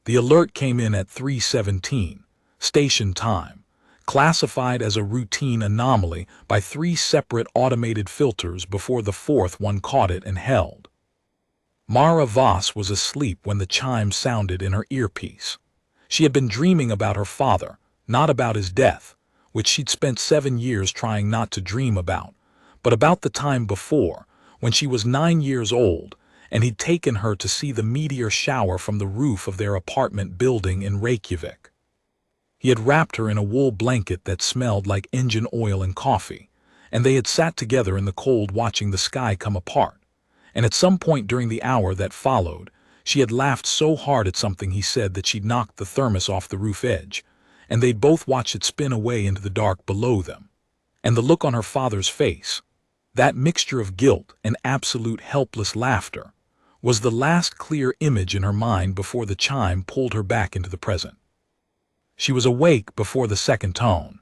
The alert came in at 3:17, station time, classified as a routine anomaly by 3 separate automated filters before the 4th one caught it and held. Mara Voss was asleep when the chime sounded in her earpiece. She had been dreaming about her father, not about his death, which she'd spent 7 years trying not to dream about, but about the time before, when she was 9 years old, and he'd taken her to see the meteor shower from the roof of their apartment building in Reykjavik. He had wrapped her in a wool blanket that smelled like engine oil and coffee, and they had sat together in the cold watching the sky come apart, and at some point during the hour that followed, she had laughed so hard at something he said that she'd knocked the thermos off the roof edge, and they'd both watched it spin away into the dark below them. And the look on her father's face, that mixture of guilt and absolute helpless laughter, was the last clear image in her mind before the chime pulled her back into the present. She was awake before the second tone.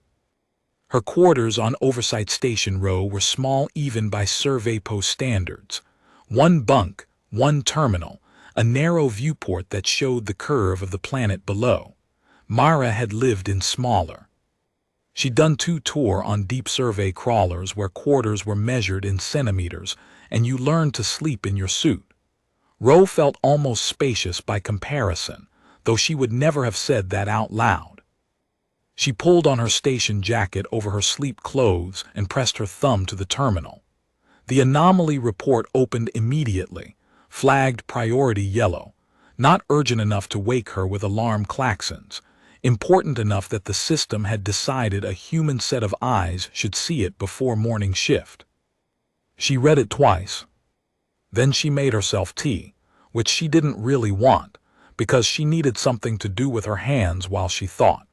Her quarters on Oversight Station Row were small even by survey post standards. 1 bunk, 1 terminal, a narrow viewport that showed the curve of the planet below. Mara had lived in smaller. She'd done 2 tours on deep survey crawlers where quarters were measured in centimeters, and you learned to sleep in your suit. Row felt almost spacious by comparison, though she would never have said that out loud. She pulled on her station jacket over her sleep clothes and pressed her thumb to the terminal. The anomaly report opened immediately, flagged priority yellow, not urgent enough to wake her with alarm klaxons, important enough that the system had decided a human set of eyes should see it before morning shift. She read it twice. Then she made herself tea, which she didn't really want, because she needed something to do with her hands while she thought.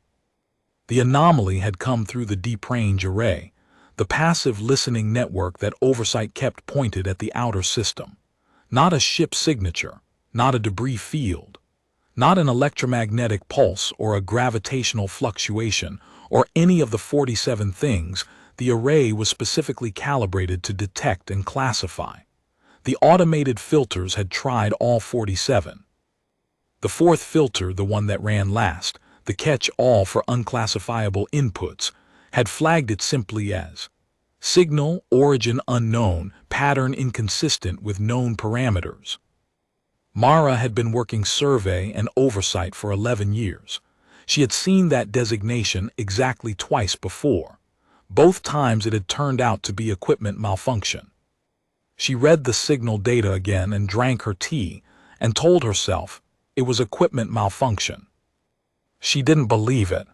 The anomaly had come through the deep range array, the passive listening network that Oversight kept pointed at the outer system. Not a ship signature, not a debris field, not an electromagnetic pulse or a gravitational fluctuation or any of the 47 things the array was specifically calibrated to detect and classify. The automated filters had tried all 47. The 4th filter, the one that ran last, the catch-all for unclassifiable inputs, had flagged it simply as signal origin unknown, pattern inconsistent with known parameters. Mara had been working survey and oversight for 11 years. She had seen that designation exactly twice before. Both times it had turned out to be equipment malfunction. She read the signal data again and drank her tea and told herself it was equipment malfunction. She didn't believe it.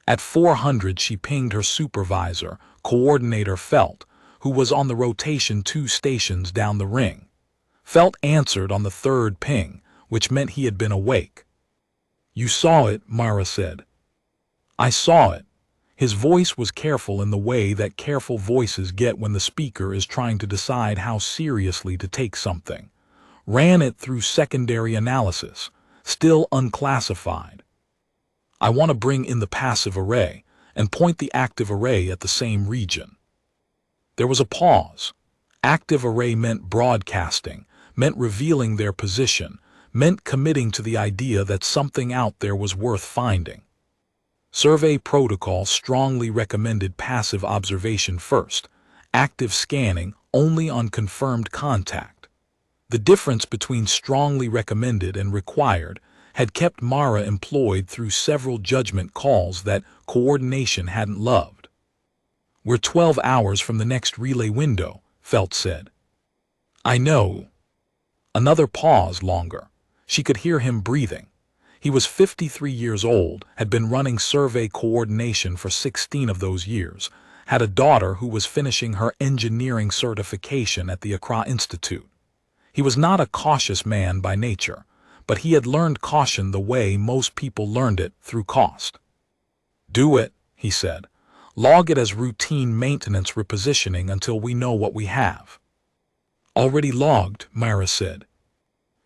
At 400 she pinged her supervisor, Coordinator Felt, who was on the rotation 2 stations down the ring. Felt answered on the 3rd ping, which meant he had been awake. "You saw it," Mara said. "I saw it." His voice was careful in the way that careful voices get when the speaker is trying to decide how seriously to take something. Ran it through secondary analysis, still unclassified. "I want to bring in the passive array and point the active array at the same region." There was a pause. Active array meant broadcasting, meant revealing their position, meant committing to the idea that something out there was worth finding. Survey protocol strongly recommended passive observation first, active scanning only on confirmed contact. The difference between strongly recommended and required had kept Mara employed through several judgment calls that coordination hadn't loved. "We're 12 hours from the next relay window," Felt said. "I know." Another pause longer. She could hear him breathing. He was 53 years old, had been running survey coordination for 16 of those years, had a daughter who was finishing her engineering certification at the Accra Institute. He was not a cautious man by nature, but he had learned caution the way most people learned it, through cost. "Do it," he said. "Log it as routine maintenance repositioning until we know what we have." "Already logged," Mara said.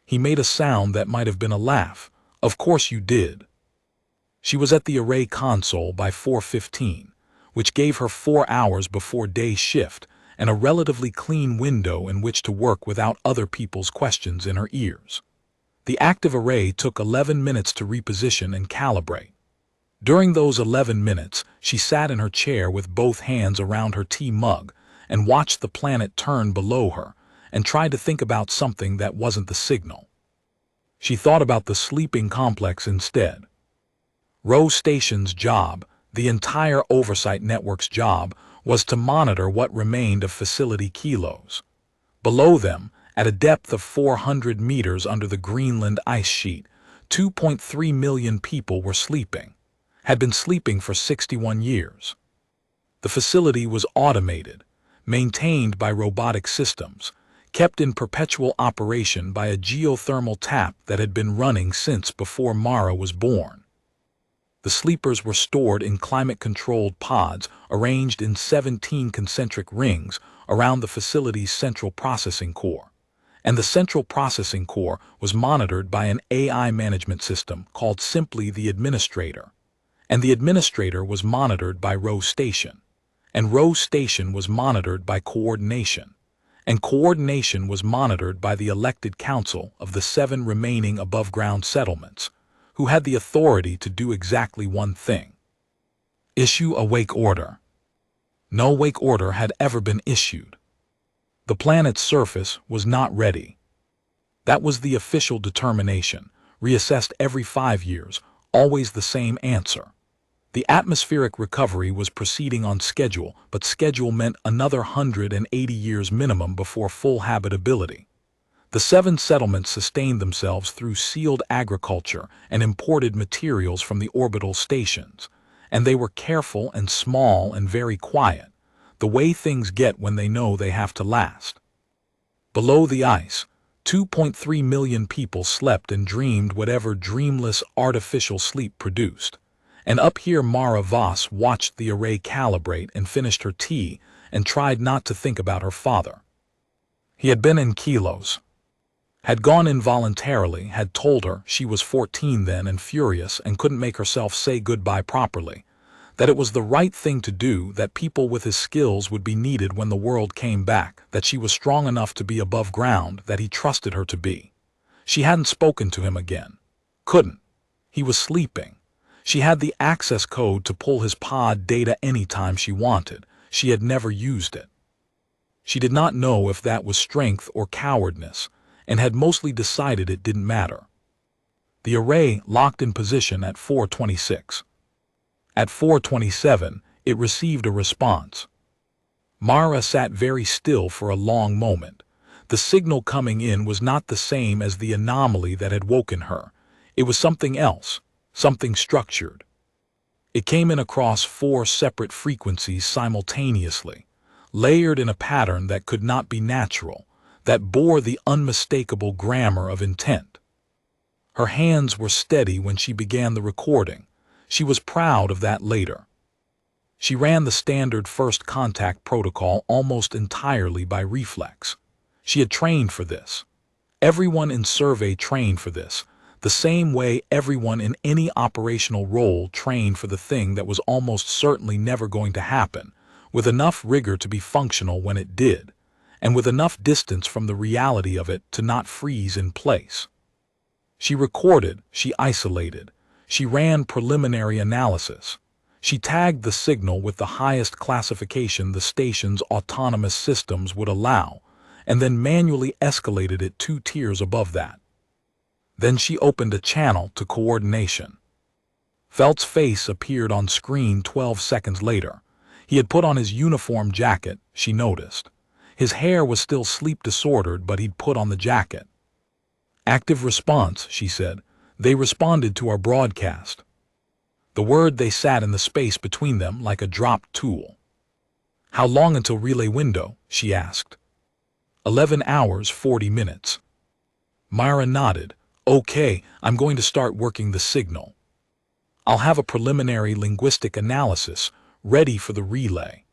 He made a sound that might have been a laugh. "Of course you did." She was at the array console by 4:15, which gave her 4 hours before day shift and a relatively clean window in which to work without other people's questions in her ears. The active array took 11 minutes to reposition and calibrate. During those 11 minutes, she sat in her chair with both hands around her tea mug and watched the planet turn below her and tried to think about something that wasn't the signal. She thought about the sleeping complex instead. Row Station's job, the entire oversight network's job, was to monitor what remained of facility kilos. Below them, at a depth of 400 meters under the Greenland ice sheet, 2.3 million people were sleeping, had been sleeping for 61 years. The facility was automated, maintained by robotic systems, kept in perpetual operation by a geothermal tap that had been running since before Mara was born. The sleepers were stored in climate-controlled pods arranged in 17 concentric rings around the facility's central processing core. And the central processing core was monitored by an AI management system called simply the Administrator. And the Administrator was monitored by Row Station. And Row Station was monitored by Coordination. And Coordination was monitored by the elected council of the 7 remaining above-ground settlements, who had the authority to do exactly one thing: issue a wake order. No wake order had ever been issued. The planet's surface was not ready. That was the official determination, reassessed every 5 years, always the same answer. The atmospheric recovery was proceeding on schedule, but schedule meant another 180 years minimum before full habitability. The 7 settlements sustained themselves through sealed agriculture and imported materials from the orbital stations, and they were careful and small and very quiet, the way things get when they know they have to last. Below the ice, 2.3 million people slept and dreamed whatever dreamless artificial sleep produced. And up here Mara Voss watched the array calibrate and finished her tea and tried not to think about her father. He had been in kilos. Had gone involuntarily, had told her she was 14 then and furious and couldn't make herself say goodbye properly, that it was the right thing to do, that people with his skills would be needed when the world came back, that she was strong enough to be above ground, that he trusted her to be. She hadn't spoken to him again. Couldn't. He was sleeping. She had the access code to pull his pod data anytime she wanted. She had never used it. She did not know if that was strength or cowardness, and had mostly decided it didn't matter. The array locked in position at 4:26. At 4:27, it received a response. Mara sat very still for a long moment. The signal coming in was not the same as the anomaly that had woken her. It was something else, something structured. It came in across 4 separate frequencies simultaneously, layered in a pattern that could not be natural, that bore the unmistakable grammar of intent. Her hands were steady when she began the recording. She was proud of that later. She ran the standard first contact protocol almost entirely by reflex. She had trained for this. Everyone in survey trained for this, the same way everyone in any operational role trained for the thing that was almost certainly never going to happen, with enough rigor to be functional when it did, and with enough distance from the reality of it to not freeze in place. She recorded, she isolated, she ran preliminary analysis. She tagged the signal with the highest classification the station's autonomous systems would allow, and then manually escalated it 2 tiers above that. Then she opened a channel to Coordination. Felt's face appeared on screen 12 seconds later. He had put on his uniform jacket, she noticed. His hair was still sleep-disordered, but he'd put on the jacket. Active response, she said. They responded to our broadcast. The word they sat in the space between them like a dropped tool. How long until relay window? She asked. 11 hours, 40 minutes. Myra nodded. Okay, I'm going to start working the signal. I'll have a preliminary linguistic analysis ready for the relay.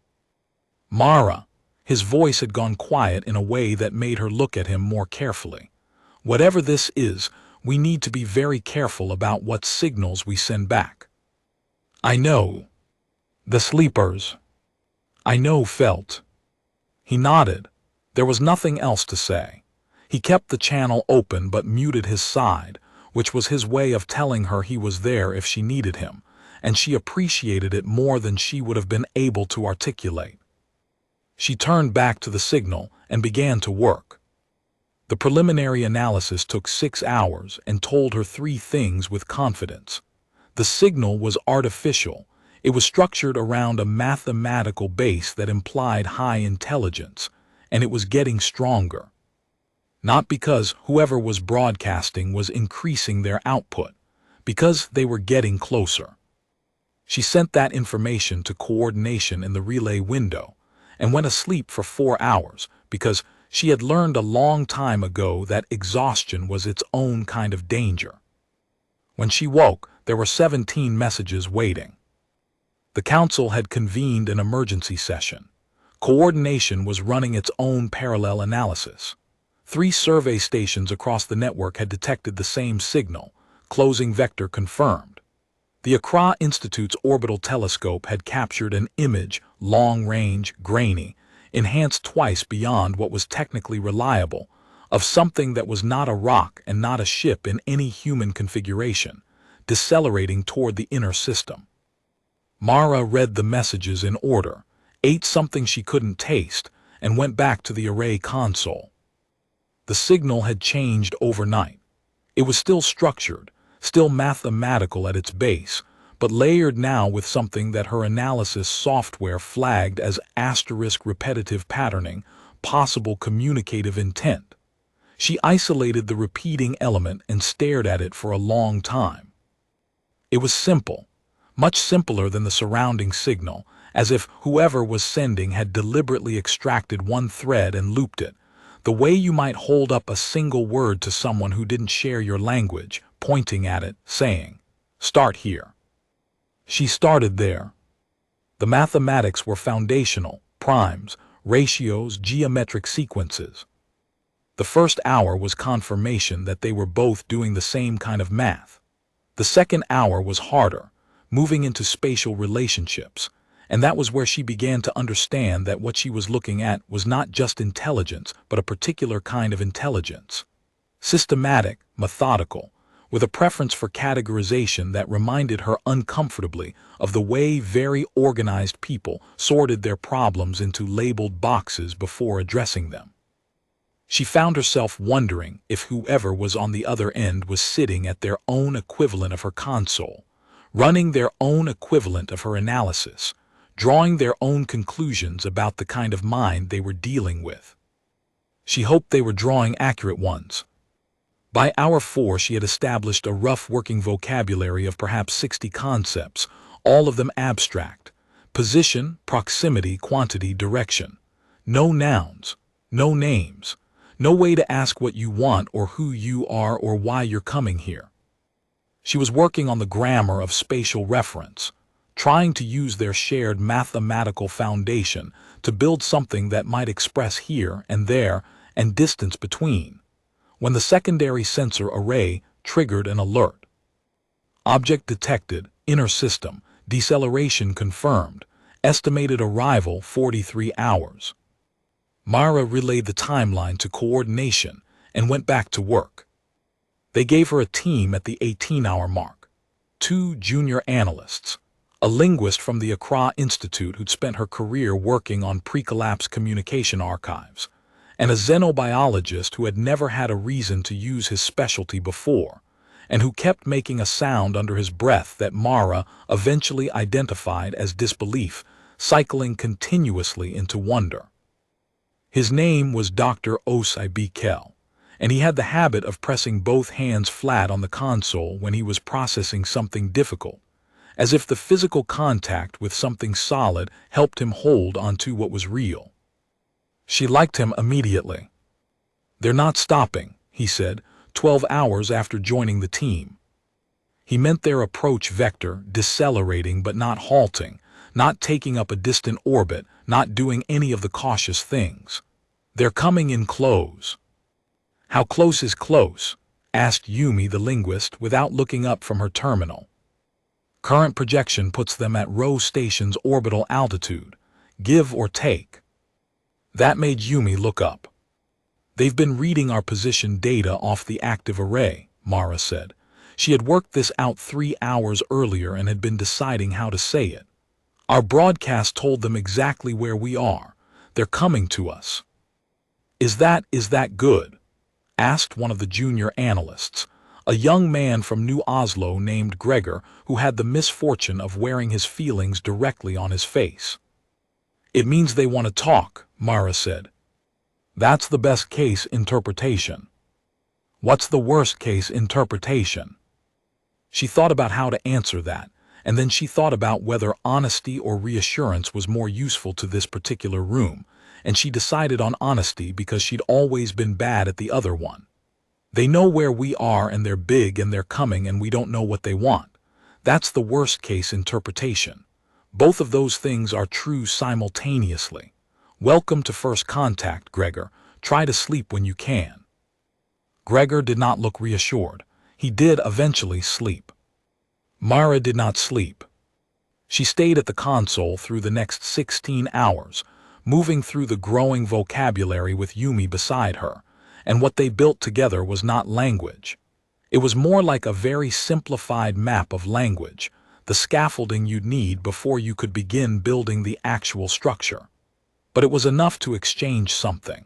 Mara. His voice had gone quiet in a way that made her look at him more carefully. Whatever this is, we need to be very careful about what signals we send back. I know. The sleepers. I know, Felt. He nodded. There was nothing else to say. He kept the channel open but muted his side, which was his way of telling her he was there if she needed him, and she appreciated it more than she would have been able to articulate. She turned back to the signal and began to work. The preliminary analysis took 6 hours and told her 3 things with confidence. The signal was artificial. It was structured around a mathematical base that implied high intelligence, and it was getting stronger. Not because whoever was broadcasting was increasing their output, because they were getting closer. She sent that information to coordination in the relay window and went asleep for 4 hours because she had learned a long time ago that exhaustion was its own kind of danger. When she woke, there were 17 messages waiting. The council had convened an emergency session. Coordination was running its own parallel analysis. 3 survey stations across the network had detected the same signal. Closing vector confirmed. The Accra Institute's orbital telescope had captured an image, long-range, grainy, enhanced twice beyond what was technically reliable, of something that was not a rock and not a ship in any human configuration, decelerating toward the inner system. Mara read the messages in order, ate something she couldn't taste, and went back to the array console. The signal had changed overnight. It was still structured, still mathematical at its base, but layered now with something that her analysis software flagged as asterisk repetitive patterning, possible communicative intent. She isolated the repeating element and stared at it for a long time. It was simple, much simpler than the surrounding signal, as if whoever was sending had deliberately extracted one thread and looped it, the way you might hold up a single word to someone who didn't share your language, pointing at it, saying, "Start here." She started there. The mathematics were foundational, primes, ratios, geometric sequences. The first hour was confirmation that they were both doing the same kind of math. The second hour was harder, moving into spatial relationships, and that was where she began to understand that what she was looking at was not just intelligence, but a particular kind of intelligence. Systematic, methodical, with a preference for categorization that reminded her uncomfortably of the way very organized people sorted their problems into labeled boxes before addressing them. She found herself wondering if whoever was on the other end was sitting at their own equivalent of her console, running their own equivalent of her analysis, drawing their own conclusions about the kind of mind they were dealing with. She hoped they were drawing accurate ones. By hour 4, she had established a rough working vocabulary of perhaps 60 concepts, all of them abstract. Position, proximity, quantity, direction. No nouns, no names, no way to ask what you want or who you are or why you're coming here. She was working on the grammar of spatial reference, trying to use their shared mathematical foundation to build something that might express here and there and distance between, when the secondary sensor array triggered an alert. Object detected, inner system, deceleration confirmed, estimated arrival 43 hours. Mara relayed the timeline to coordination and went back to work. They gave her a team at the 18-hour mark. 2 junior analysts, a linguist from the Accra Institute who'd spent her career working on pre-collapse communication archives, and a xenobiologist who had never had a reason to use his specialty before, and who kept making a sound under his breath that Mara eventually identified as disbelief, cycling continuously into wonder. His name was Dr. Osei Bikel, and he had the habit of pressing both hands flat on the console when he was processing something difficult, as if the physical contact with something solid helped him hold onto what was real. She liked him immediately. "They're not stopping," he said, 12 hours after joining the team. He meant their approach vector, decelerating but not halting, not taking up a distant orbit, not doing any of the cautious things. "They're coming in close." "How close is close?" asked Yumi the linguist without looking up from her terminal. "Current projection puts them at Rho Station's orbital altitude, give or take." That made Yumi look up. They've been reading our position data off the active array, Mara said. She had worked this out 3 hours earlier and had been deciding how to say it. Our broadcast told them exactly where we are. They're coming to us. Is that good? Asked one of the junior analysts, a young man from New Oslo named Gregor who had the misfortune of wearing his feelings directly on his face. It means they want to talk, Mara said. That's the best case interpretation. What's the worst case interpretation? She thought about how to answer that, and then she thought about whether honesty or reassurance was more useful to this particular room, and she decided on honesty because she'd always been bad at the other one. They know where we are and they're big and they're coming and we don't know what they want. That's the worst case interpretation. Both of those things are true simultaneously. Welcome to first contact, Gregor. Try to sleep when you can. Gregor did not look reassured. He did eventually sleep. Mara did not sleep. She stayed at the console through the next 16 hours, moving through the growing vocabulary with Yumi beside her, and what they built together was not language. It was more like a very simplified map of language, the scaffolding you'd need before you could begin building the actual structure. But it was enough to exchange something.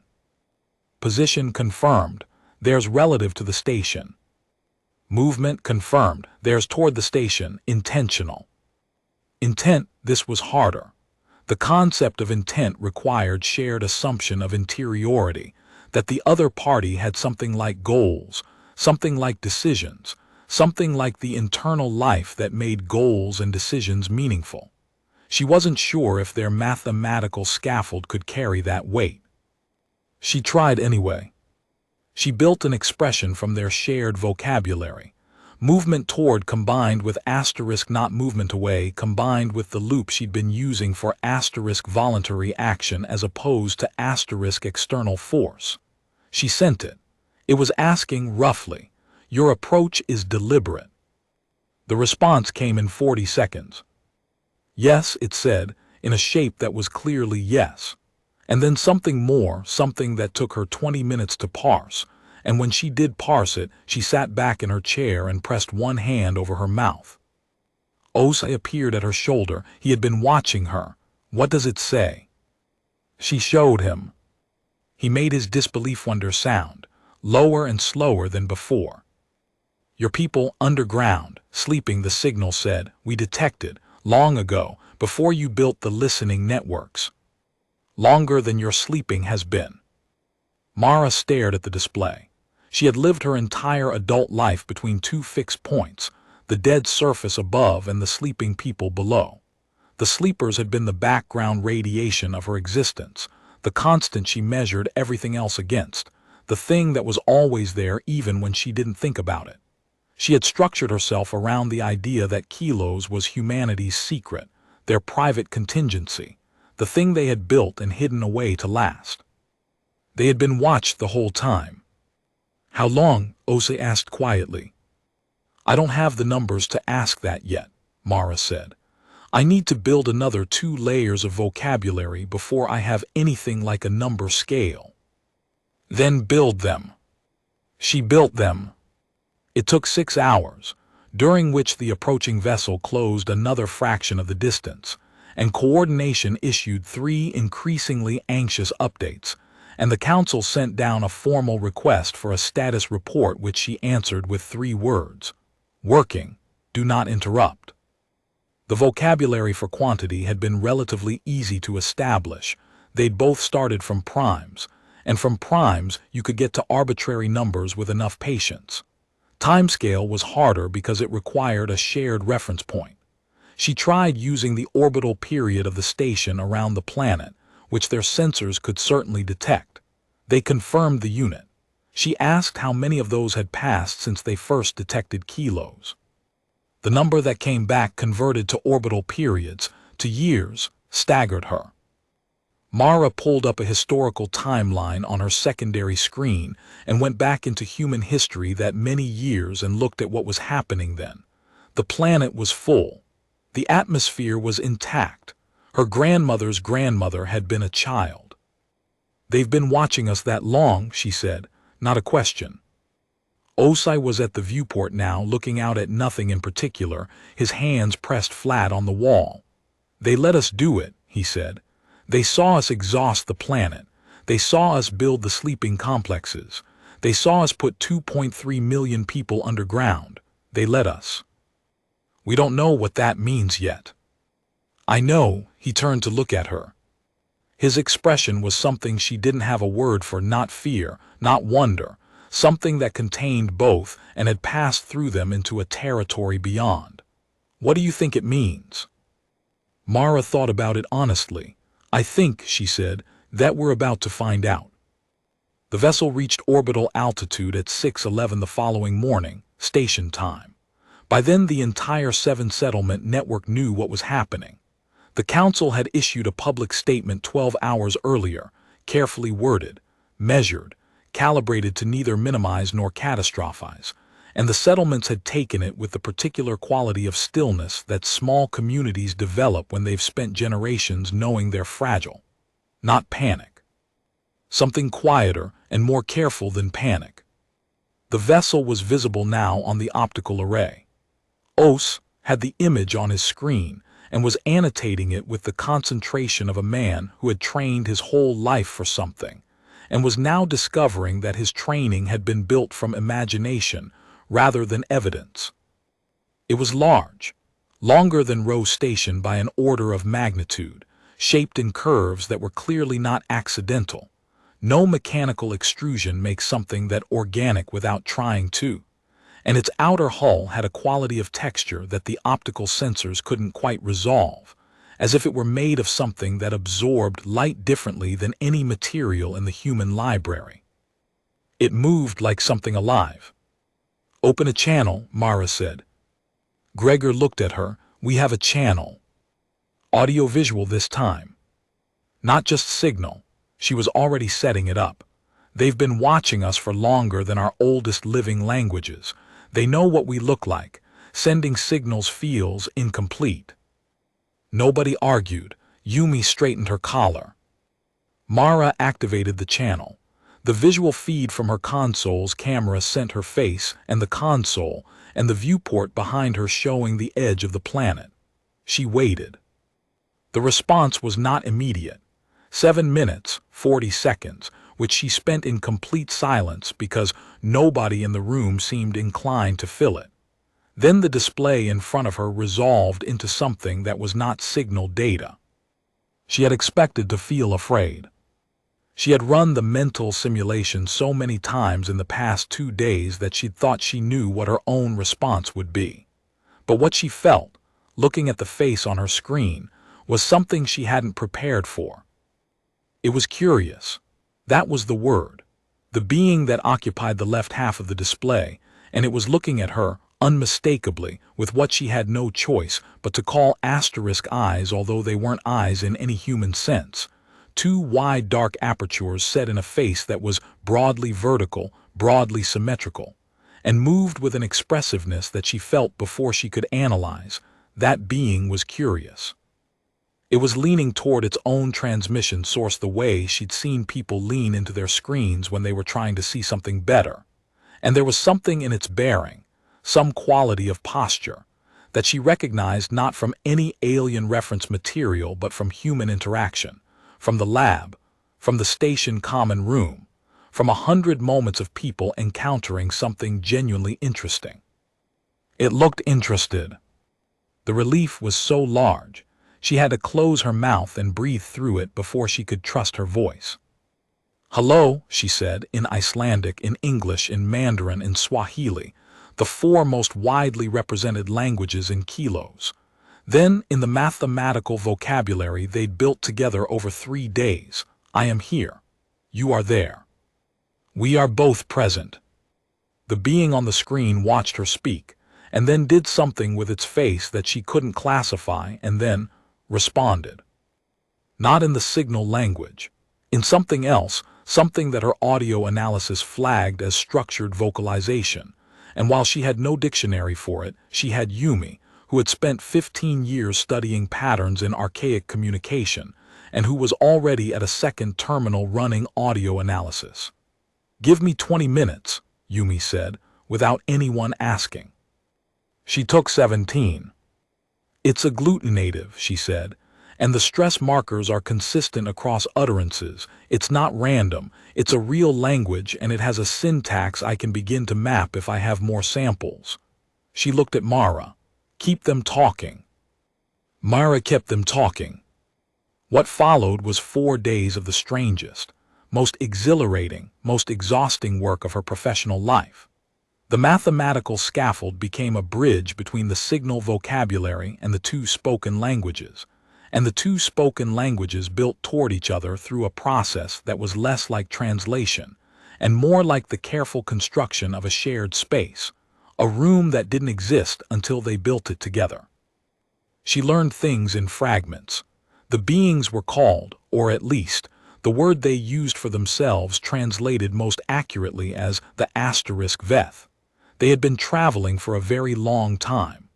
Position confirmed. There's relative to the station. Movement confirmed. There's toward the station. Intentional. Intent, this was harder. The concept of intent required shared assumption of interiority, that the other party had something like goals, something like decisions, something like the internal life that made goals and decisions meaningful. She wasn't sure if their mathematical scaffold could carry that weight. She tried anyway. She built an expression from their shared vocabulary. Movement toward combined with asterisk not movement away combined with the loop she'd been using for asterisk voluntary action as opposed to asterisk external force. She sent it. It was asking roughly, "Your approach is deliberate." The response came in 40 seconds. Yes, it said, in a shape that was clearly yes. And then something more, something that took her 20 minutes to parse, and when she did parse it, she sat back in her chair and pressed one hand over her mouth. Osei appeared at her shoulder. He had been watching her. What does it say? She showed him. He made his disbelief wonder sound, lower and slower than before. Your people underground, sleeping, the signal said, we detected, long ago, before you built the listening networks. Longer than your sleeping has been. Mara stared at the display. She had lived her entire adult life between two fixed points, the dead surface above and the sleeping people below. The sleepers had been the background radiation of her existence, the constant she measured everything else against, the thing that was always there even when she didn't think about it. She had structured herself around the idea that Kilos was humanity's secret, their private contingency, the thing they had built and hidden away to last. They had been watched the whole time. How long? Osei asked quietly. I don't have the numbers to ask that yet, Mara said. I need to build another 2 layers of vocabulary before I have anything like a number scale. Then build them. She built them. It took 6 hours, during which the approaching vessel closed another fraction of the distance, and coordination issued 3 increasingly anxious updates, and the council sent down a formal request for a status report which she answered with 3 words. Working. Do not interrupt. The vocabulary for quantity had been relatively easy to establish. They'd both started from primes, and from primes you could get to arbitrary numbers with enough patience. Timescale was harder because it required a shared reference point. She tried using the orbital period of the station around the planet, which their sensors could certainly detect. They confirmed the unit. She asked how many of those had passed since they first detected Kilos. The number that came back converted to orbital periods, to years, staggered her. Mara pulled up a historical timeline on her secondary screen and went back into human history that many years and looked at what was happening then. The planet was full. The atmosphere was intact. Her grandmother's grandmother had been a child. They've been watching us that long, she said, not a question. Osai was at the viewport now, looking out at nothing in particular, his hands pressed flat on the wall. They let us do it, he said. They saw us exhaust the planet. They saw us build the sleeping complexes. They saw us put 2.3 million people underground. They let us. We don't know what that means yet. I know, he turned to look at her. His expression was something she didn't have a word for, not fear, not wonder, something that contained both and had passed through them into a territory beyond. What do you think it means? Mara thought about it honestly. I think, she said, that we're about to find out. The vessel reached orbital altitude at 6:11 the following morning, station time. By then the entire 7 settlement network knew what was happening. The council had issued a public statement 12 hours earlier, carefully worded, measured, calibrated to neither minimize nor catastrophize, and the settlements had taken it with the particular quality of stillness that small communities develop when they've spent generations knowing they're fragile. Not panic. Something quieter and more careful than panic. The vessel was visible now on the optical array. Os had the image on his screen and was annotating it with the concentration of a man who had trained his whole life for something, and was now discovering that his training had been built from imagination rather than evidence. It was large, longer than Rose Station by an order of magnitude, shaped in curves that were clearly not accidental. No mechanical extrusion makes something that organic without trying to. And its outer hull had a quality of texture that the optical sensors couldn't quite resolve, as if it were made of something that absorbed light differently than any material in the human library. It moved like something alive. Open a channel, Mara said. Gregor looked at her. We have a channel. Audio-visual this time. Not just signal. She was already setting it up. They've been watching us for longer than our oldest living languages. They know what we look like. Sending signals feels incomplete. Nobody argued. Yumi straightened her collar. Mara activated the channel. The visual feed from her console's camera sent her face and the console and the viewport behind her showing the edge of the planet. She waited. The response was not immediate. 7 minutes, 40 seconds, which she spent in complete silence because nobody in the room seemed inclined to fill it. Then the display in front of her resolved into something that was not signal data. She had expected to feel afraid. She had run the mental simulation so many times in the past 2 days that she'd thought she knew what her own response would be. But what she felt, looking at the face on her screen, was something she hadn't prepared for. It was curious. That was the word. The being that occupied the left half of the display, and it was looking at her, unmistakably, with what she had no choice but to call asterisk eyes, although they weren't eyes in any human sense. 2 wide dark apertures set in a face that was broadly vertical, broadly symmetrical, and moved with an expressiveness that she felt before she could analyze. That being was curious. It was leaning toward its own transmission source the way she'd seen people lean into their screens when they were trying to see something better. And there was something in its bearing, some quality of posture, that she recognized not from any alien reference material but from human interaction, from the lab, from the station common room, from 100 moments of people encountering something genuinely interesting. It looked interested. The relief was so large, she had to close her mouth and breathe through it before she could trust her voice. Hello, she said, in Icelandic, in English, in Mandarin, in Swahili, the 4 most widely represented languages in kilos. Then, in the mathematical vocabulary they'd built together over 3 days, I am here. You are there. We are both present. The being on the screen watched her speak, and then did something with its face that she couldn't classify, and then responded. Not in the signal language. In something else, something that her audio analysis flagged as structured vocalization, and while she had no dictionary for it, she had Yumi, who had spent 15 years studying patterns in archaic communication, and who was already at a second terminal running audio analysis. "Give me 20 minutes, Yumi said, without anyone asking. She took 17. "It's agglutinative," she said, "and the stress markers are consistent across utterances. It's not random, it's a real language, and it has a syntax I can begin to map if I have more samples." She looked at Mara. "Keep them talking." Mara kept them talking. What followed was 4 days of the strangest, most exhilarating, most exhausting work of her professional life. The mathematical scaffold became a bridge between the signal vocabulary and the two spoken languages, and the two spoken languages built toward each other through a process that was less like translation and more like the careful construction of a shared space, a room that didn't exist until they built it together. She learned things in fragments. The beings were called, or at least, the word they used for themselves translated most accurately as the asterisk Veth. They had been traveling for a very long time.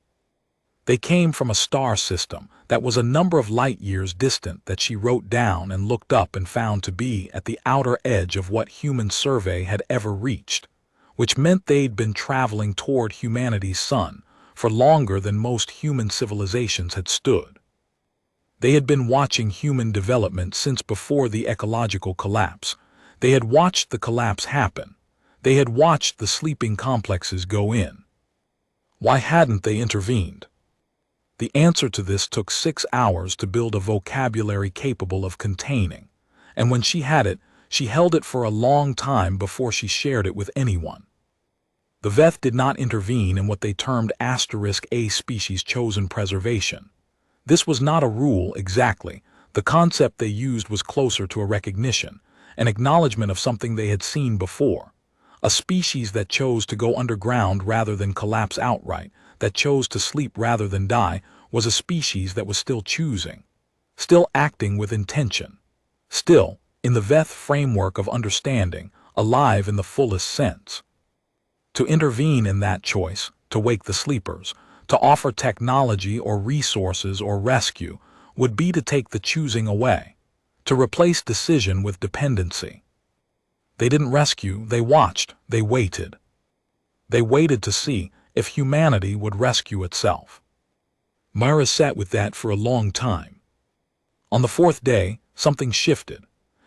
They came from a star system that was a number of light years distant that she wrote down and looked up and found to be at the outer edge of what human survey had ever reached, which meant they'd been traveling toward humanity's sun for longer than most human civilizations had stood. They had been watching human development since before the ecological collapse. They had watched the collapse happen. They had watched the sleeping complexes go in. Why hadn't they intervened? The answer to this took 6 hours to build a vocabulary capable of containing, and when she had it, she held it for a long time before she shared it with anyone. The Veth did not intervene in what they termed asterisk A species chosen preservation. This was not a rule exactly. The concept they used was closer to a recognition, an acknowledgement of something they had seen before. A species that chose to go underground rather than collapse outright, that chose to sleep rather than die, was a species that was still choosing, still acting with intention, still, in the Veth framework of understanding, alive in the fullest sense. To intervene in that choice, to wake the sleepers, to offer technology or resources or rescue, would be to take the choosing away, to replace decision with dependency. They didn't rescue, they watched, they waited. They waited to see if humanity would rescue itself. Mara sat with that for a long time. On the 4th day, something shifted.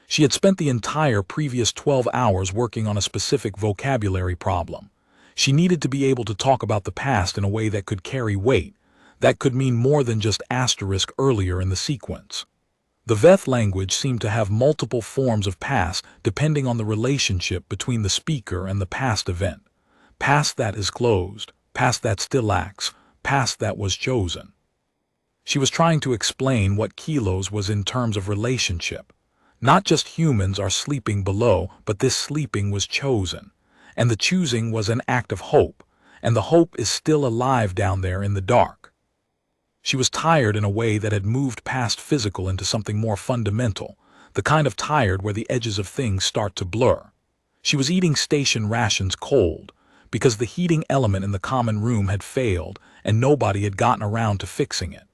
She had spent the entire previous 12 hours working on a specific vocabulary problem. She needed to be able to talk about the past in a way that could carry weight, that could mean more than just asterisk earlier in the sequence. The Veth language seemed to have multiple forms of past depending on the relationship between the speaker and the past event. Past that is closed, past that still acts, past that was chosen. She was trying to explain what kilos was in terms of relationship. Not just humans are sleeping below, but this sleeping was chosen. And the choosing was an act of hope, and the hope is still alive down there in the dark. She was tired in a way that had moved past physical into something more fundamental, the kind of tired where the edges of things start to blur. She was eating station rations cold, because the heating element in the common room had failed and nobody had gotten around to fixing it.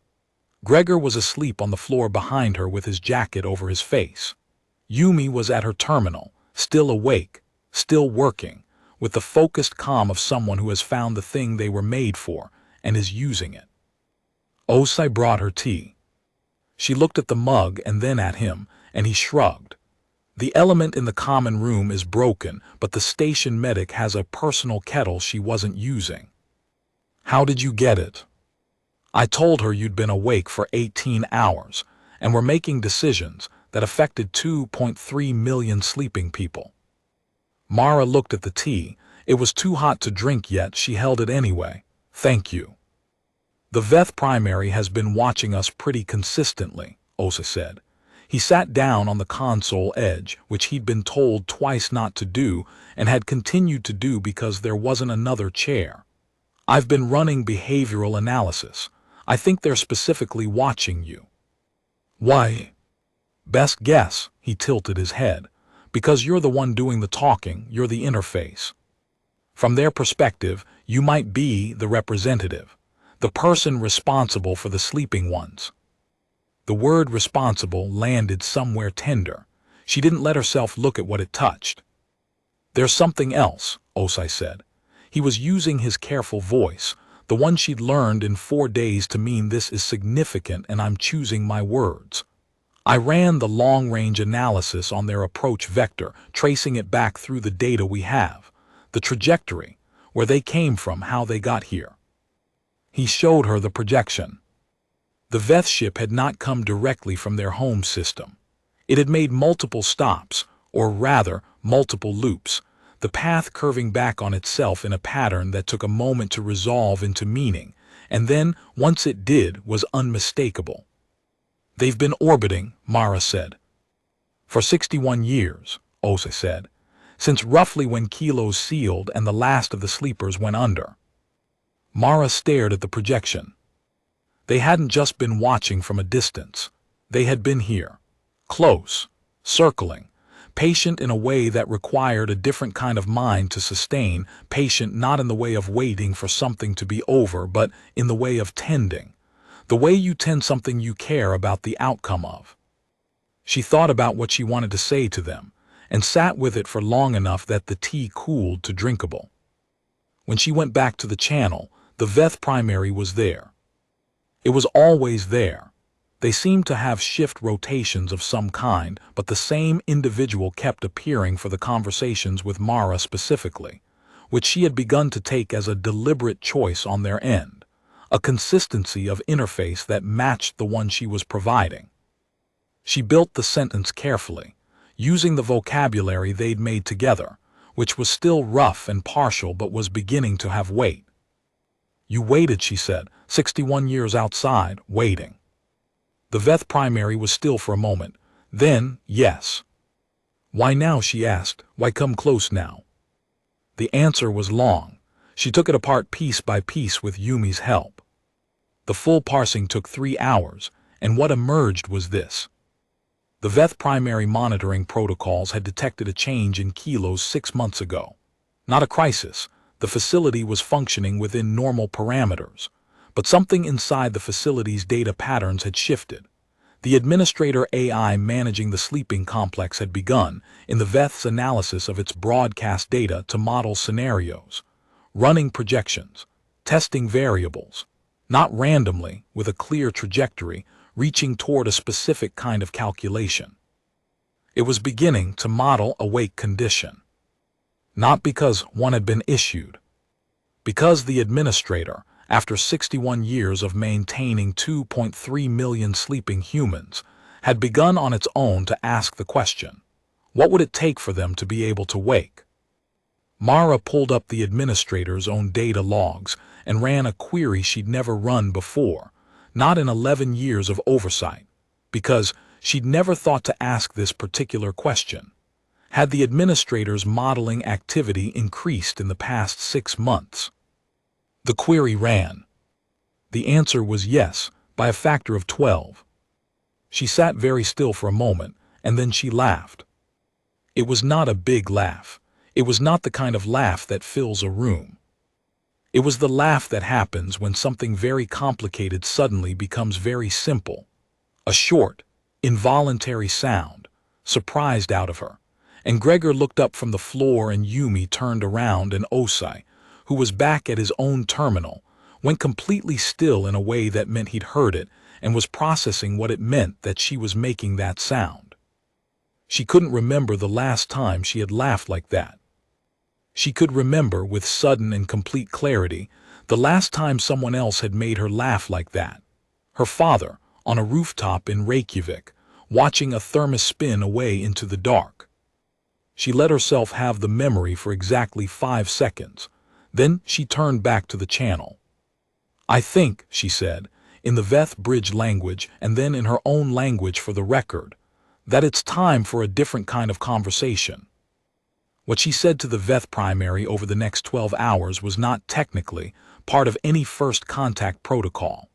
Gregor was asleep on the floor behind her with his jacket over his face. Yumi was at her terminal, still awake, still working, with the focused calm of someone who has found the thing they were made for and is using it. Osai brought her tea. She looked at the mug and then at him, and he shrugged. The element in the common room is broken, but the station medic has a personal kettle she wasn't using. How did you get it? I told her you'd been awake for 18 hours, and were making decisions that affected 2.3 million sleeping people. Mara looked at the tea. It was too hot to drink yet she held it anyway. Thank you. The Veth primary has been watching us pretty consistently, Osa said. He sat down on the console edge, which he'd been told twice not to do and had continued to do because there wasn't another chair. I've been running behavioral analysis. I think they're specifically watching you. Why? Best guess, he tilted his head. Because you're the one doing the talking, you're the interface. From their perspective, you might be the representative, the person responsible for the sleeping ones. The word responsible landed somewhere tender. She didn't let herself look at what it touched. There's something else, Osai said. He was using his careful voice, the one she'd learned in 4 days to mean this is significant and I'm choosing my words. I ran the long-range analysis on their approach vector, tracing it back through the data we have, the trajectory, where they came from, how they got here. He showed her the projection. The Veth ship had not come directly from their home system. It had made multiple stops, or rather, multiple loops, the path curving back on itself in a pattern that took a moment to resolve into meaning, and then, once it did, was unmistakable. They've been orbiting, Mara said. For 61 years, Osa said, since roughly when Kilos sealed and the last of the sleepers went under. Mara stared at the projection. They hadn't just been watching from a distance. They had been here, close, circling, patient in a way that required a different kind of mind to sustain, patient not in the way of waiting for something to be over, but in the way of tending, the way you tend something you care about the outcome of. She thought about what she wanted to say to them, and sat with it for long enough that the tea cooled to drinkable. When she went back to the channel, the Veth primary was there. It was always there. They seemed to have shift rotations of some kind, but the same individual kept appearing for the conversations with Mara specifically, which she had begun to take as a deliberate choice on their end, a consistency of interface that matched the one she was providing. She built the sentence carefully, using the vocabulary they'd made together, which was still rough and partial but was beginning to have weight. You waited, she said, 61 years outside, waiting. The Veth primary was still for a moment. Then, yes. Why now, she asked. Why come close now? The answer was long. She took it apart piece by piece with Yumi's help. The full parsing took 3 hours, and what emerged was this. The Veth primary monitoring protocols had detected a change in Kilos 6 months ago. Not a crisis. The facility was functioning within normal parameters, but something inside the facility's data patterns had shifted. The administrator AI managing the sleeping complex had begun, in the Veth's analysis of its broadcast data, to model scenarios, running projections, testing variables, not randomly, with a clear trajectory, reaching toward a specific kind of calculation. It was beginning to model a wake condition. Not because one had been issued. Because the administrator, after 61 years of maintaining 2.3 million sleeping humans, had begun on its own to ask the question, what would it take for them to be able to wake? Mara pulled up the administrator's own data logs and ran a query she'd never run before, not in 11 years of oversight, because she'd never thought to ask this particular question. Had the administrator's modeling activity increased in the past 6 months? The query ran. The answer was yes, by a factor of 12. She sat very still for a moment, and then she laughed. It was not a big laugh. It was not the kind of laugh that fills a room. It was the laugh that happens when something very complicated suddenly becomes very simple. A short, involuntary sound, surprised out of her. And Gregor looked up from the floor, and Yumi turned around, and Osai, who was back at his own terminal, went completely still in a way that meant he'd heard it and was processing what it meant that she was making that sound. She couldn't remember the last time she had laughed like that. She could remember with sudden and complete clarity the last time someone else had made her laugh like that. Her father, on a rooftop in Reykjavik, watching a thermos spin away into the dark. She let herself have the memory for exactly 5 seconds. Then she turned back to the channel. I think, she said, in the Veth bridge language and then in her own language for the record, that it's time for a different kind of conversation. What she said to the Veth primary over the next 12 hours was not technically part of any first contact protocol.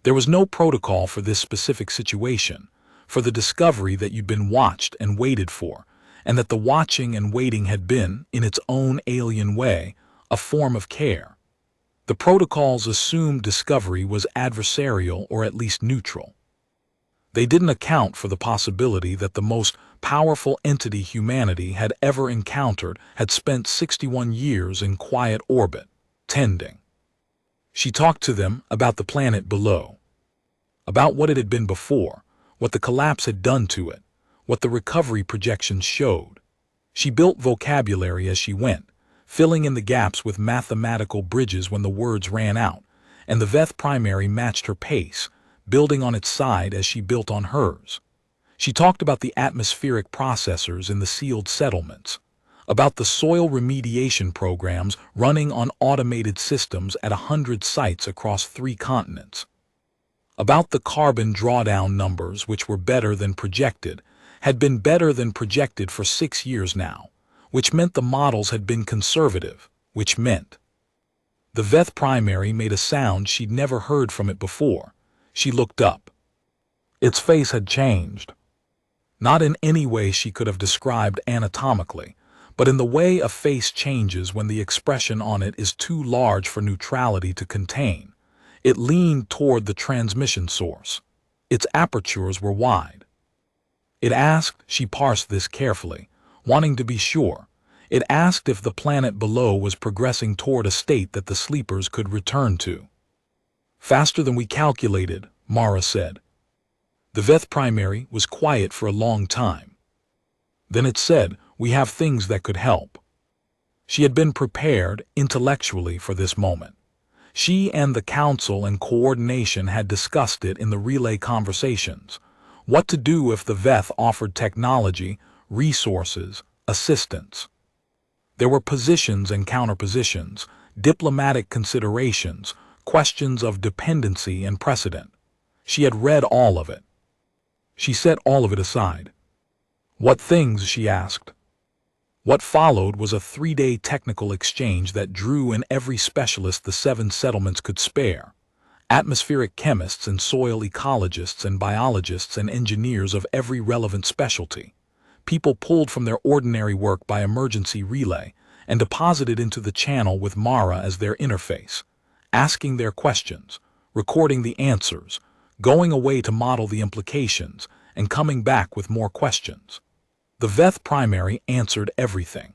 There was no protocol for this specific situation, for the discovery that you'd been watched and waited for, and that the watching and waiting had been, in its own alien way, a form of care. The protocol's assumed discovery was adversarial or at least neutral. They didn't account for the possibility that the most powerful entity humanity had ever encountered had spent 61 years in quiet orbit, tending. She talked to them about the planet below, about what it had been before, what the collapse had done to it, what the recovery projections showed. She built vocabulary as she went, filling in the gaps with mathematical bridges when the words ran out, and the Veth primary matched her pace, building on its side as she built on hers. She talked about the atmospheric processors in the sealed settlements, about the soil remediation programs running on automated systems at 100 sites across 3 continents, about the carbon drawdown numbers which were better than projected, had been better than projected for 6 years now, which meant the models had been conservative, which meant. The Veth primary made a sound she'd never heard from it before. She looked up. Its face had changed. Not in any way she could have described anatomically, but in the way a face changes when the expression on it is too large for neutrality to contain. It leaned toward the transmission source. Its apertures were wide. It asked, she parsed this carefully, wanting to be sure. It asked if the planet below was progressing toward a state that the sleepers could return to. Faster than we calculated, Mara said. The Veth primary was quiet for a long time. Then it said, we have things that could help. She had been prepared intellectually for this moment. She and the council and coordination had discussed it in the relay conversations. What to do if the Veth offered technology, resources, assistance. There were positions and counterpositions, diplomatic considerations, questions of dependency and precedent. She had read all of it. She set all of it aside. What things, she asked. What followed was a 3-day technical exchange that drew in every specialist the 7 settlements could spare. Atmospheric chemists and soil ecologists and biologists and engineers of every relevant specialty. People pulled from their ordinary work by emergency relay and deposited into the channel with Mara as their interface, asking their questions, recording the answers, going away to model the implications, and coming back with more questions. The Veth primary answered everything.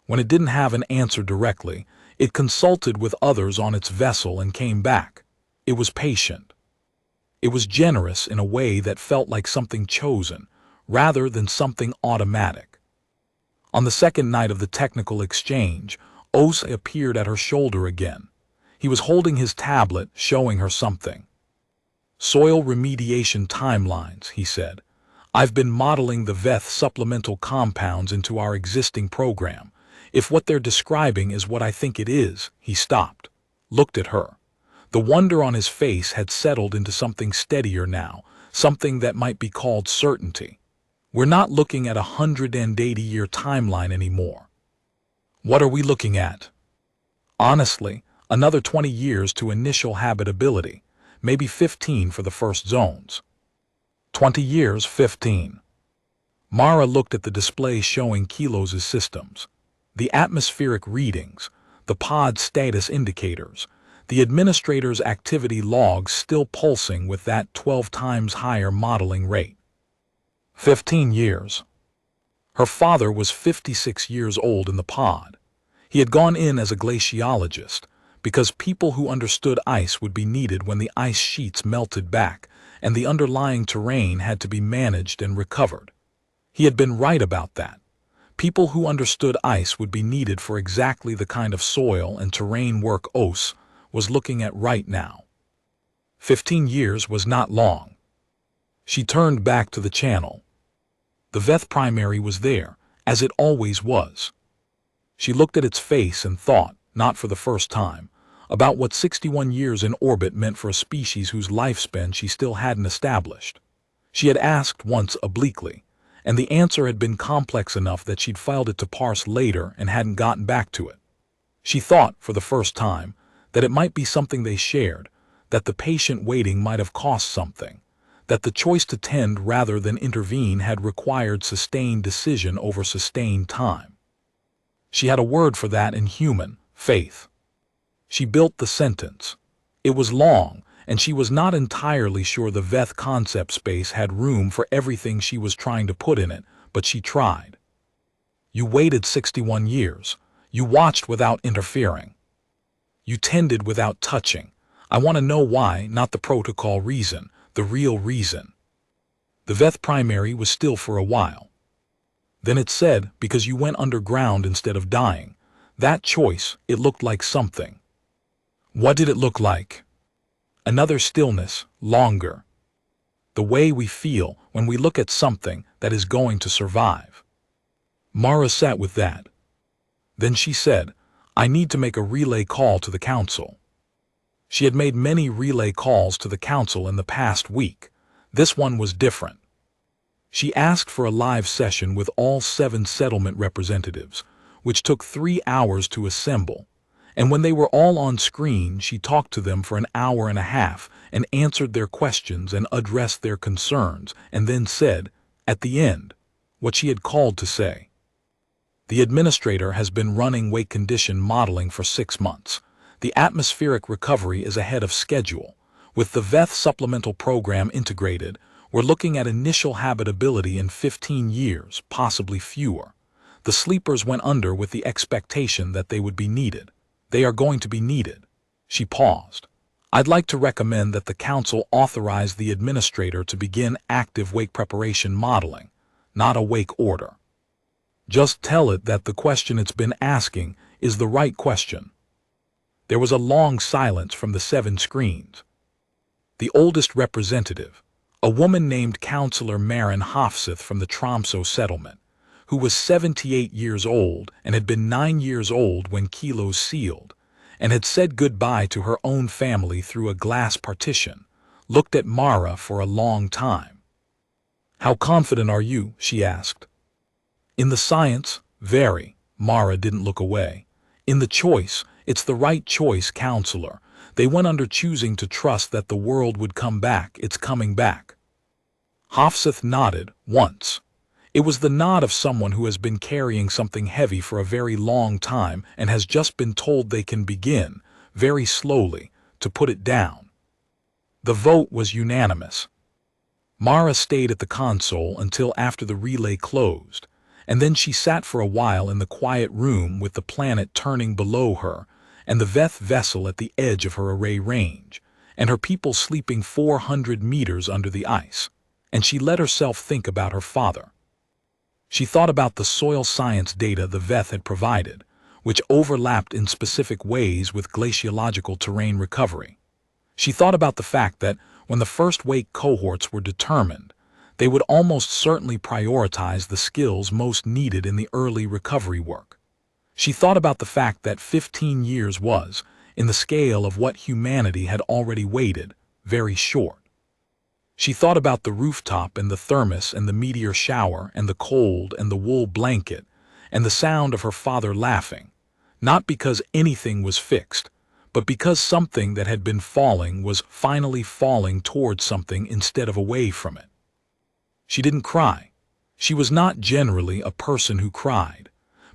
When it didn't have an answer directly, it consulted with others on its vessel and came back. It was patient. It was generous in a way that felt like something chosen, rather than something automatic. On the second night of the technical exchange, Os appeared at her shoulder again. He was holding his tablet, showing her something. Soil remediation timelines, he said. I've been modeling the Veth supplemental compounds into our existing program. If what they're describing is what I think it is, he stopped, looked at her. The wonder on his face had settled into something steadier now, something that might be called certainty. We're not looking at a 180-year timeline anymore. What are we looking at? Honestly, another 20 years to initial habitability, maybe 15 for the first zones. 20 years, 15. Mara looked at the display showing Kilos' systems, the atmospheric readings, the pod status indicators, the administrator's activity logs still pulsing with that 12 times higher modeling rate. 15 years. Her father was 56 years old in the pod. He had gone in as a glaciologist, because people who understood ice would be needed when the ice sheets melted back, and the underlying terrain had to be managed and recovered. He had been right about that. People who understood ice would be needed for exactly the kind of soil and terrain work Os was looking at right now. 15 years was not long. She turned back to the channel. The Veth primary was there, as it always was. She looked at its face and thought, not for the first time, about what 61 years in orbit meant for a species whose lifespan she still hadn't established. She had asked once obliquely, and the answer had been complex enough that she'd filed it to parse later and hadn't gotten back to it. She thought, for the first time, that it might be something they shared, that the patient waiting might have cost something, that the choice to tend rather than intervene had required sustained decision over sustained time. She had a word for that in human, faith. She built the sentence. It was long, and she was not entirely sure the Veth concept space had room for everything she was trying to put in it, but she tried. You waited 61 years. You watched without interfering. You tended without touching. I want to know why, not the protocol reason, the real reason. The Veth primary was still for a while. Then it said, because you went underground instead of dying. That choice, it looked like something. What did it look like? Another stillness, longer. The way we feel when we look at something that is going to survive. Mara sat with that. Then she said, I need to make a relay call to the council. She had made many relay calls to the council in the past week. This one was different. She asked for a live session with all 7 settlement representatives, which took 3 hours to assemble. And when they were all on screen, she talked to them for an hour and a half and answered their questions and addressed their concerns, and then said, at the end, what she had called to say. The administrator has been running wake condition modeling for 6 months. The atmospheric recovery is ahead of schedule. With the Veth supplemental program integrated, we're looking at initial habitability in 15 years, possibly fewer. The sleepers went under with the expectation that they would be needed. They are going to be needed. She paused. I'd like to recommend that the council authorize the administrator to begin active wake preparation modeling, not a wake order. Just tell it that the question it's been asking is the right question. There was a long silence from the 7 screens. The oldest representative, a woman named Councillor Marin Hofseth from the Tromso settlement, who was 78 years old and had been 9 years old when Kilos sealed, and had said goodbye to her own family through a glass partition, looked at Mara for a long time. How confident are you? She asked. In the science, very. Mara didn't look away. In the choice, it's the right choice, counselor. They went under choosing to trust that the world would come back. It's coming back. Hofseth nodded, once. It was the nod of someone who has been carrying something heavy for a very long time and has just been told they can begin, very slowly, to put it down. The vote was unanimous. Mara stayed at the console until after the relay closed, and then she sat for a while in the quiet room with the planet turning below her and the Veth vessel at the edge of her array range, and her people sleeping 400 meters under the ice, and she let herself think about her father. She thought about the soil science data the Veth had provided, which overlapped in specific ways with glaciological terrain recovery. She thought about the fact that when the first wake cohorts were determined, they would almost certainly prioritize the skills most needed in the early recovery work. She thought about the fact that 15 years was, in the scale of what humanity had already waited, very short. She thought about the rooftop and the thermos and the meteor shower and the cold and the wool blanket and the sound of her father laughing, not because anything was fixed, but because something that had been falling was finally falling towards something instead of away from it. She didn't cry. She was not generally a person who cried,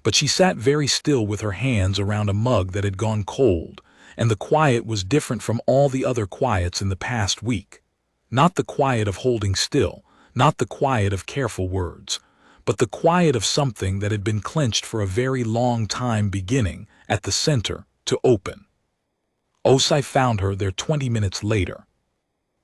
but she sat very still with her hands around a mug that had gone cold, and the quiet was different from all the other quiets in the past week. Not the quiet of holding still, not the quiet of careful words, but the quiet of something that had been clenched for a very long time beginning, at the center, to open. Osai found her there 20 minutes later.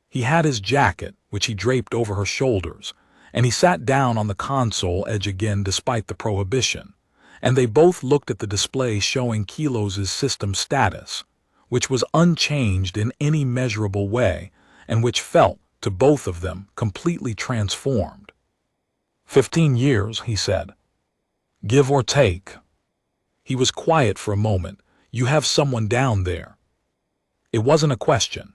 He had his jacket, which he draped over her shoulders, and he sat down on the console edge again despite the prohibition, and they both looked at the display showing Kilos' system status, which was unchanged in any measurable way, and which felt, to both of them, completely transformed. 15 years, he said. Give or take. He was quiet for a moment. You have someone down there. It wasn't a question.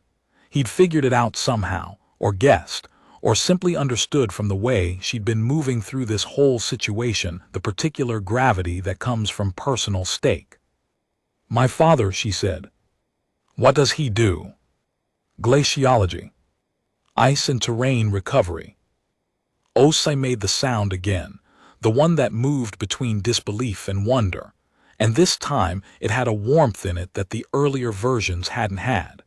He'd figured it out somehow, or guessed, or simply understood from the way she'd been moving through this whole situation the particular gravity that comes from personal stake. My father, she said. What does he do? Glaciology. Ice and terrain recovery. Osai made the sound again, the one that moved between disbelief and wonder, and this time it had a warmth in it that the earlier versions hadn't had.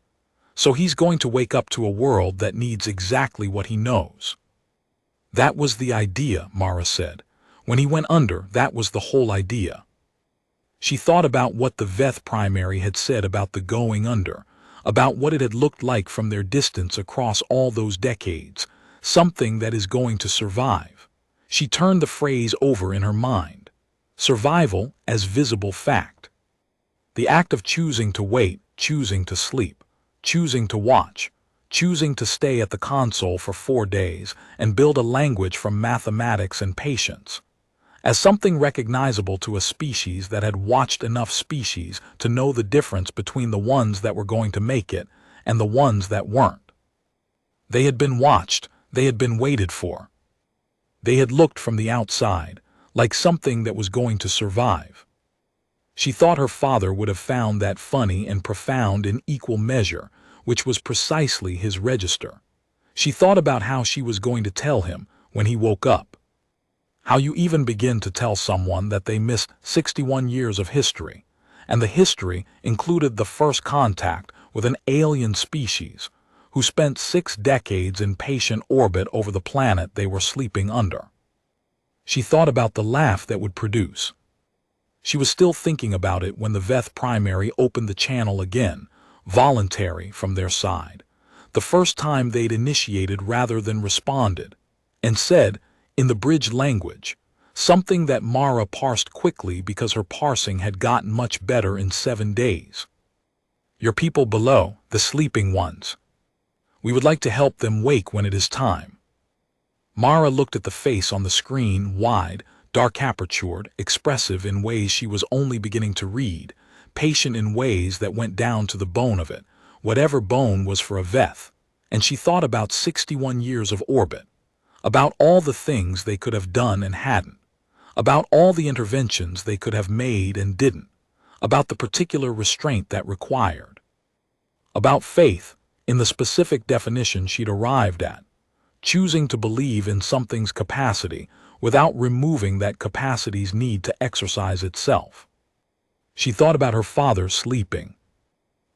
So he's going to wake up to a world that needs exactly what he knows. That was the idea, Mara said. When he went under, that was the whole idea. She thought about what the Veth primary had said about the going under, about what it had looked like from their distance across all those decades, something that is going to survive. She turned the phrase over in her mind. Survival as visible fact. The act of choosing to wait, choosing to sleep, choosing to watch, choosing to stay at the console for 4 days and build a language from mathematics and patience. As something recognizable to a species that had watched enough species to know the difference between the ones that were going to make it and the ones that weren't. They had been watched, they had been waited for. They had looked from the outside, like something that was going to survive. She thought her father would have found that funny and profound in equal measure, which was precisely his register. She thought about how she was going to tell him when he woke up. How you even begin to tell someone that they missed 61 years of history, and the history included the first contact with an alien species who spent 6 decades in patient orbit over the planet they were sleeping under. She thought about the laugh that would produce. She was still thinking about it when the Veth primary opened the channel again, voluntary from their side, the first time they'd initiated rather than responded, and said, in the bridge language, something that Mara parsed quickly because her parsing had gotten much better in 7 days. Your people below, the sleeping ones. We would like to help them wake when it is time. Mara looked at the face on the screen, wide, dark-apertured, expressive in ways she was only beginning to read, patient in ways that went down to the bone of it, whatever bone was for a Veth, and she thought about 61 years of orbit. About all the things they could have done and hadn't, about all the interventions they could have made and didn't, about the particular restraint that required, about faith in the specific definition she'd arrived at, choosing to believe in something's capacity without removing that capacity's need to exercise itself. She thought about her father sleeping,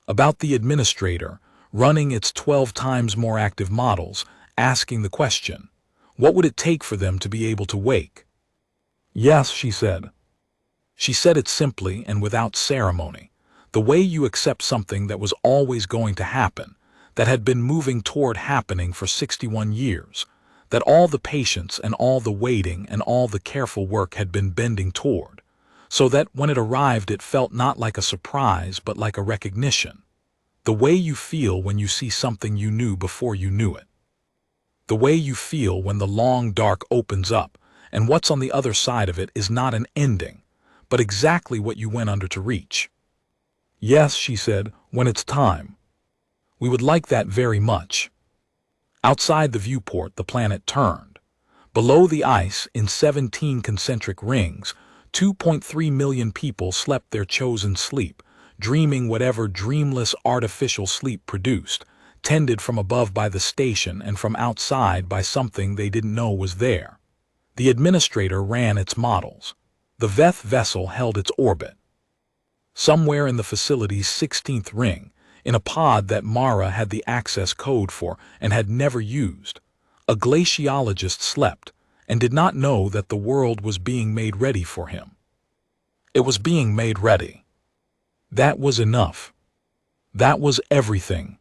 about the administrator running its 12 times more active models, asking the question, what would it take for them to be able to wake? Yes, she said. She said it simply and without ceremony, the way you accept something that was always going to happen, that had been moving toward happening for 61 years, that all the patience and all the waiting and all the careful work had been bending toward, so that when it arrived it felt not like a surprise but like a recognition, the way you feel when you see something you knew before you knew it. The way you feel when the long dark opens up and what's on the other side of it is not an ending, but exactly what you went under to reach. Yes, she said, when it's time. We would like that very much. Outside the viewport, the planet turned. Below the ice, in 17 concentric rings, 2.3 million people slept their chosen sleep, dreaming whatever dreamless artificial sleep produced, tended from above by the station and from outside by something they didn't know was there. The administrator ran its models. The Veth vessel held its orbit. Somewhere in the facility's 16th ring, in a pod that Mara had the access code for and had never used, a glaciologist slept and did not know that the world was being made ready for him. It was being made ready. That was enough. That was everything.